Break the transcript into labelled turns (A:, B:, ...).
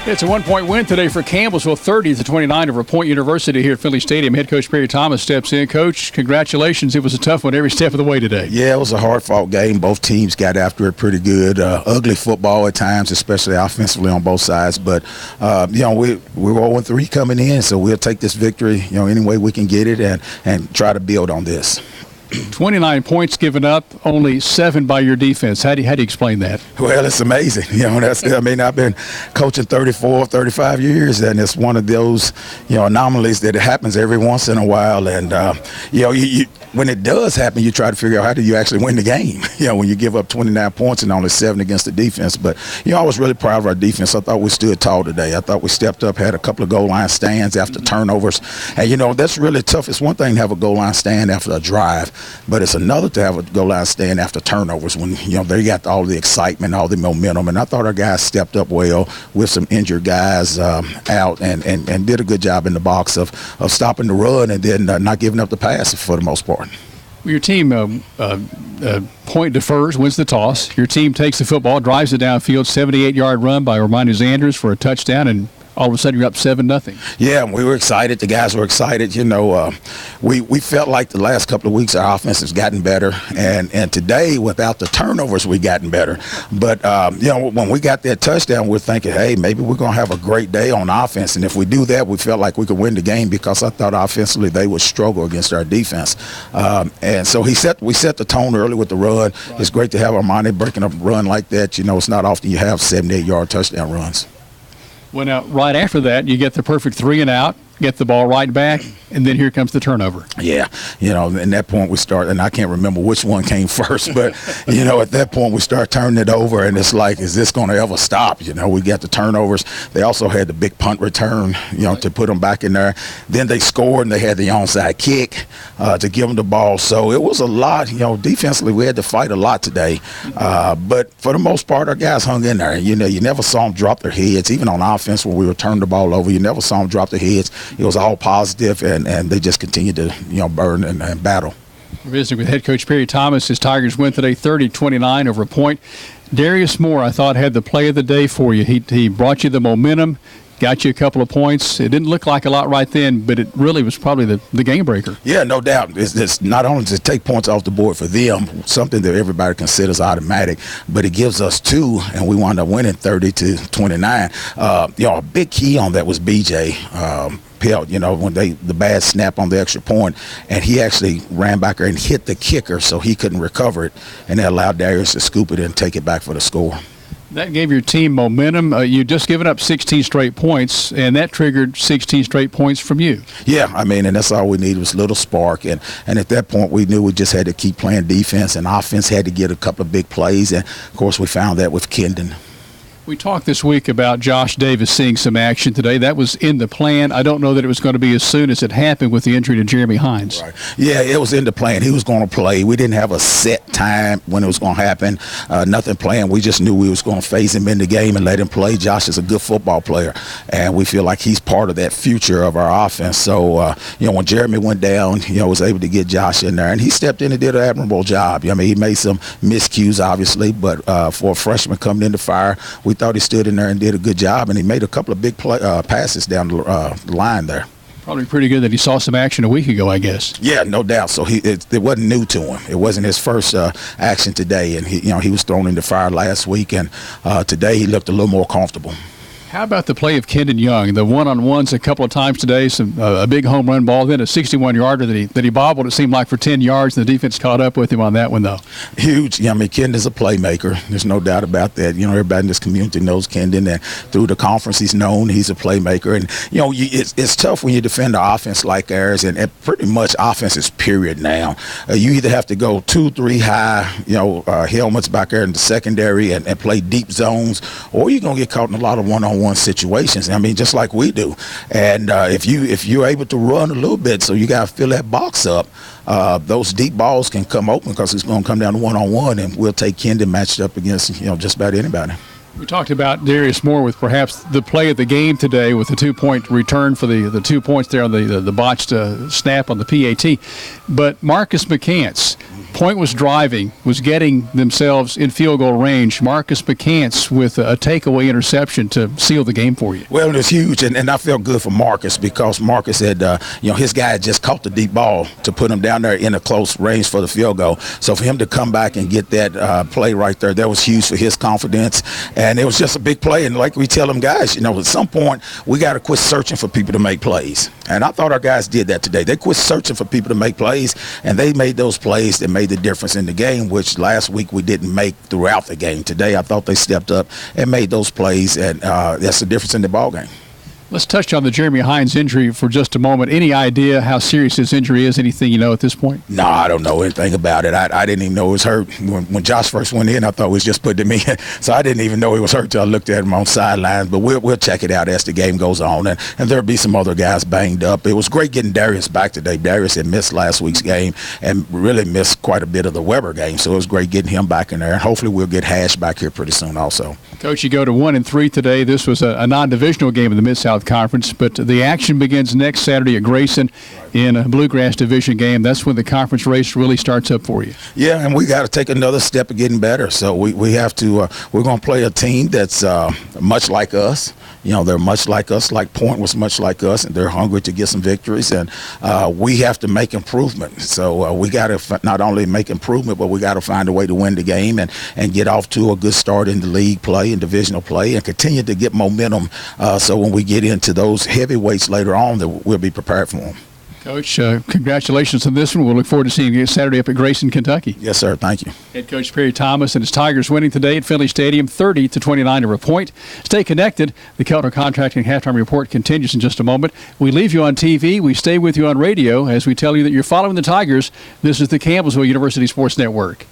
A: It's a one-point win today for Campbellsville, 30-29 over Point University here at Philly Stadium. Head coach Perry Thomas steps in. Coach, congratulations. It was a tough one every step of the way today.
B: Yeah, it was a hard-fought game. Both teams got after it pretty good. Ugly football at times, especially offensively on both sides. But, we're 0-3 coming in, so we'll take this victory, any way we can get it and try to build on this.
A: 29 points given up, only 7 by your defense. How do you explain that?
B: Well, it's amazing. I've been coaching 35 years, and it's one of those, anomalies that it happens every once in a while. And, when it does happen, you try to figure out how do you actually win the game, when you give up 29 points and only 7 against the defense. But, I was really proud of our defense. I thought we stood tall today. I thought we stepped up, had a couple of goal line stands after turnovers. And, that's really tough. It's one thing to have a goal line stand after a drive, but it's another to have a goal line stand after turnovers when, they got all the excitement, all the momentum. And I thought our guys stepped up well with some injured guys out and did a good job in the box of stopping the run and then not giving up the pass for the most part.
A: Your team point defers, wins the toss. Your team takes the football, drives it downfield, 78-yard run by Armani Andrews for a touchdown, and all of a sudden you're up 7-0.
B: Yeah, we were excited. The guys were excited. We felt like the last couple of weeks our offense has gotten better, and today without the turnovers we gotten better. But when we got that touchdown, we're thinking, hey, maybe we're gonna have a great day on offense. And if we do that, we felt like we could win the game because I thought offensively they would struggle against our defense. And so we set the tone early with the run. Right. It's great to have Armani breaking up a run like that. It's not often you have 78-yard touchdown runs.
A: Well, now, right after that, you get the perfect 3-and-out, get the ball right back, and then here comes the turnover.
B: Yeah, in that point we start, and I can't remember which one came first, but, at that point we start turning it over, and it's like, is this going to ever stop? We got the turnovers. They also had the big punt return, to put them back in there. Then they scored, and they had the onside kick to give them the ball. So it was a lot. Defensively we had to fight a lot today. But for the most part, our guys hung in there. You never saw them drop their heads. Even on offense when we were turning the ball over, you never saw them drop their heads. It was all positive, and they just continued to, burn and battle.
A: We're visiting with head coach Perry Thomas. His Tigers win today 30-29 over Point. Darius Moore, I thought, had the play of the day for you. He brought you the momentum, got you a couple of points. It didn't look like a lot right then, but it really was probably the game breaker.
B: Yeah, no doubt. It's not only to take points off the board for them, something that everybody considers automatic, but it gives us 2, and we wound up winning 30-29. A big key on that was BJ. Pelt, when the bad snap on the extra point, and he actually ran back there and hit the kicker so he couldn't recover it, and that allowed Darius to scoop it and take it back for the score.
A: That gave your team momentum. You just given up 16 straight points, and that triggered 16 straight points from you.
B: Yeah, and that's all we needed was a little spark. And at that point, we knew we just had to keep playing defense, and offense had to get a couple of big plays. And, of course, we found that with Kendon.
A: We talked this week about Josh Davis seeing some action today. That was in the plan. I don't know that it was going to be as soon as it happened with the injury to Jeremy Hines.
B: Right. Yeah, it was in the plan. He was going to play. We didn't have a set time when it was going to happen. Nothing planned. We just knew we was going to phase him in the game and let him play. Josh is a good football player, and we feel like he's part of that future of our offense. So, when Jeremy went down, was able to get Josh in there, and he stepped in and did an admirable job. He made some miscues, obviously, but for a freshman coming into fire, we thought he stood in there and did a good job, and he made a couple of big passes down the line there.
A: Probably pretty good that he saw some action a week ago, I guess.
B: Yeah, no doubt. So it wasn't new to him. It wasn't his first action today, and he was thrown into fire last week, and today he looked a little more comfortable.
A: How about the play of Kendon Young? The one-on-ones a couple of times today, a big home run ball, then a 61-yarder that he bobbled, it seemed like, for 10 yards, and the defense caught up with him on that one, though.
B: Huge. Kendon's a playmaker. There's no doubt about that. Everybody in this community knows Kendon, and through the conference he's known he's a playmaker. And, it's tough when you defend an offense like ours, and pretty much offense is period now. You either have to go 2-3 high, helmets back there in the secondary and play deep zones, or you're going to get caught in a lot of one-on-one situations. Just like we do. And if you're able to run a little bit, so you got to fill that box up, those deep balls can come open because it's going to come down to one-on-one, and we'll take Kendon matched up against just about anybody.
A: We talked about Darius Moore with perhaps the play of the game today with the 2-point return for the 2 points there on the botched snap on the PAT. But Marcus McCants Point was driving, was getting themselves in field goal range. Marcus McCants with a takeaway interception to seal the game for you.
B: Well, it was huge, and I felt good for Marcus because Marcus had, his guy had just caught the deep ball to put him down there in a close range for the field goal. So for him to come back and get that play right there, that was huge for his confidence. And it was just a big play. And like we tell them guys, at some point we got to quit searching for people to make plays. And I thought our guys did that today. They quit searching for people to make plays, and they made those plays that made the difference in the game, which last week we didn't make throughout the game. Today I thought they stepped up and made those plays, and that's the difference in the ball game.
A: Let's touch on the Jeremy Hines injury for just a moment. Any idea how serious his injury is? Anything you know at this point?
B: No, I don't know anything about it. I didn't even know he was hurt. When Josh first went in, I thought it was just putting him in. So I didn't even know he was hurt until I looked at him on sidelines. But we'll check it out as the game goes on. And there'll be some other guys banged up. It was great getting Darius back today. Darius had missed last week's game and really missed quite a bit of the Weber game. So it was great getting him back in there. And hopefully we'll get Hash back here pretty soon also.
A: Coach, you go to 1-3 today. This was a non-divisional game in the Mid-South Conference, but the action begins next Saturday at Grayson in a Bluegrass Division game. That's when the conference race really starts up for you.
B: Yeah, and we got to take another step of getting better. So we have to we're going to play a team that's much like us. They're much like us, like Point was much like us, and they're hungry to get some victories, and we have to make improvement. So we got to not only make improvement, but we got to find a way to win the game and get off to a good start in the league play and divisional play and continue to get momentum so when we get into those heavyweights later on, that we'll be prepared for them.
A: Coach, congratulations on this one. We'll look forward to seeing you Saturday up at Grayson, Kentucky.
B: Yes, sir. Thank you.
A: Head Coach Perry Thomas and his Tigers winning today at Finley Stadium, 30-29 over Point. Stay connected. The Keltner Contracting Halftime Report continues in just a moment. We leave you on TV. We stay with you on radio as we tell you that you're following the Tigers. This is the Campbellsville University Sports Network.